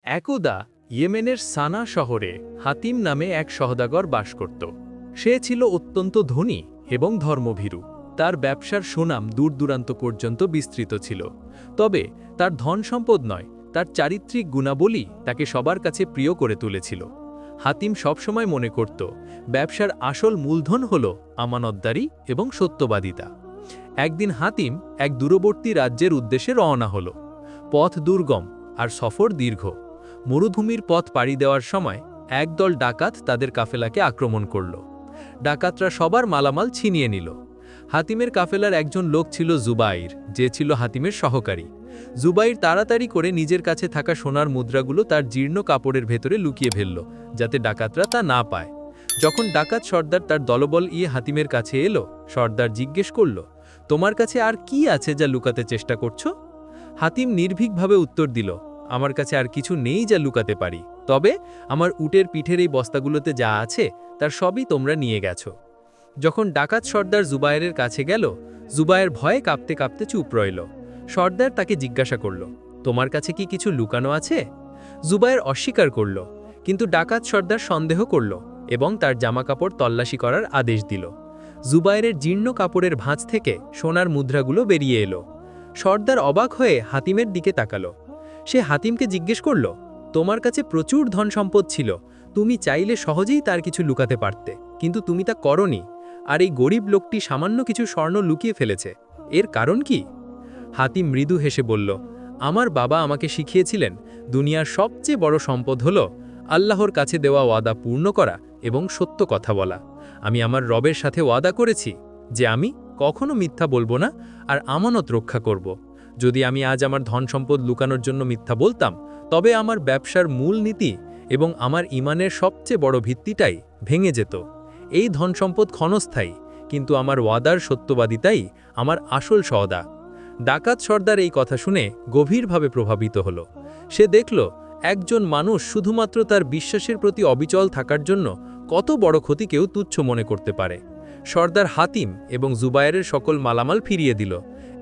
একদা ইয়েমেনের সানা শহরে হাতিম নামে এক সওদাগর বাস করত। সে ছিল অত্যন্ত ধনী এবং ধর্মভীরু। তার ব্যবসার সুনাম দূর-দূরান্ত পর্যন্ত বিস্তৃত ছিল। তবে তার ধন সম্পদ নয়, তার চারিত্রিক গুণাবলী তাকে সবার কাছে প্রিয় করে তুলেছিল। হাতিম সবসময় মনে করত ব্যবসার আসল মূলধন হল আমানতদারি এবং সত্যবাদিতা। একদিন হাতিম এক দূরবর্তী রাজ্যের উদ্দেশ্যে রওনা হল। পথ দুর্গম আর সফর দীর্ঘ। মরুভূমির পথ পাড়ি দেওয়ার সময় একদল ডাকাত তাদের কাফেলাকে আক্রমণ করল। ডাকাতরা সবার মালামাল ছিনিয়ে নিল। হাতিমের কাফেলার একজন লোক ছিল জুবাইর, যে ছিল হাতিমের সহকারী। জুবাইর তাড়াতাড়ি করে নিজের কাছে থাকা সোনার মুদ্রাগুলো তার জীর্ণ কাপড়ের ভেতরে লুকিয়ে ফেলল, যাতে ডাকাতরা তা না পায়। যখন ডাকাত সর্দার তার দলবল হাতিমের কাছে এলো, সর্দার জিজ্ঞেস করল, তোমার কাছে আর কি আছে যা লুকাতে চেষ্টা করছো? হাতিম নির্ভীকভাবে উত্তর দিল, আমার কাছে আর কিছু নেই যা লুকাতে পারি, তবে আমার উটের পিঠের এই বস্তাগুলোতে যা আছে তার সবই তোমরা নিয়ে গেছো। যখন ডাকাত সর্দার জুবায়েরের কাছে গেল, জুবায়ের ভয়ে কাঁপতে কাঁপতে চুপ রইল। সর্দার তাকে জিজ্ঞাসা করল, তোমার কাছে কি কিছু লুকানো আছে? জুবায়ের অস্বীকার করল, কিন্তু ডাকাত সর্দার সন্দেহ করল এবং তার জামাকাপড় তল্লাশি করার আদেশ দিল। জুবায়েরের জীর্ণ কাপড়ের ভাঁজ থেকে সোনার মুদ্রাগুলো বেরিয়ে এলো। সর্দার অবাক হয়ে হাতিমের দিকে তাকালো। সে হাতিমকে জিজ্ঞেস করল, তোমার কাছে প্রচুর ধন সম্পদ ছিল, তুমি চাইলে সহজেই তার কিছু লুকাতে পারতে, কিন্তু তুমি তা করনি। আর এই গরিব লোকটি সামান্য কিছু স্বর্ণ লুকিয়ে ফেলেছে, এর কারণ কি? হাতিম মৃদু হেসে বলল, আমার বাবা আমাকে শিখিয়েছিলেন দুনিয়ার সবচেয়ে বড় সম্পদ হল আল্লাহর কাছে দেওয়া ওয়াদা পূর্ণ করা এবং সত্য কথা বলা। আমি আমার রবের সাথে ওয়াদা করেছি যে আমি কখনো মিথ্যা বলবো না আর আমানত রক্ষা করব। যদি আমি আজ আমার ধন সম্পদ লুকানোর জন্য মিথ্যা বলতাম, তবে আমার ব্যবসার মূল নীতি এবং আমার ইমানের সবচেয়ে বড় ভিত্তিটাই ভেঙে যেত। এই ধন সম্পদ ক্ষণস্থায়ী, কিন্তু আমার ওয়াদার সত্যবাদিতাই আমার আসল সওদা। ডাকাত সর্দার এই কথা শুনে গভীরভাবে প্রভাবিত হল। সে দেখল একজন মানুষ শুধুমাত্র তার বিশ্বাসের প্রতি অবিচল থাকার জন্য কত বড় ক্ষতিকেও তুচ্ছ মনে করতে পারে। সর্দার হাতিম এবং জুবায়েরের সকল মালামাল ফিরিয়ে দিল।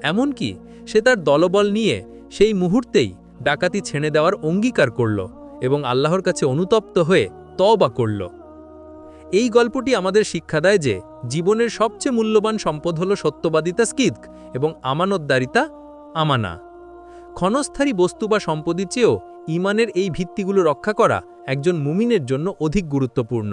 এমনকি সে তার দলবল নিয়ে সেই মুহূর্তেই ডাকাতি ছেড়ে দেওয়ার অঙ্গীকার করল এবং আল্লাহর কাছে অনুতপ্ত হয়ে তওবা করল। এই গল্পটি আমাদের শিক্ষা দেয় যে জীবনের সবচেয়ে মূল্যবান সম্পদ হল সত্যবাদিতা, স্কিদক এবং আমানতদারিতা, আমানা। ক্ষণস্থায়ী বস্তু বা সম্পদের চেয়েও ইমানের এই ভিত্তিগুলো রক্ষা করা একজন মুমিনের জন্য অধিক গুরুত্বপূর্ণ।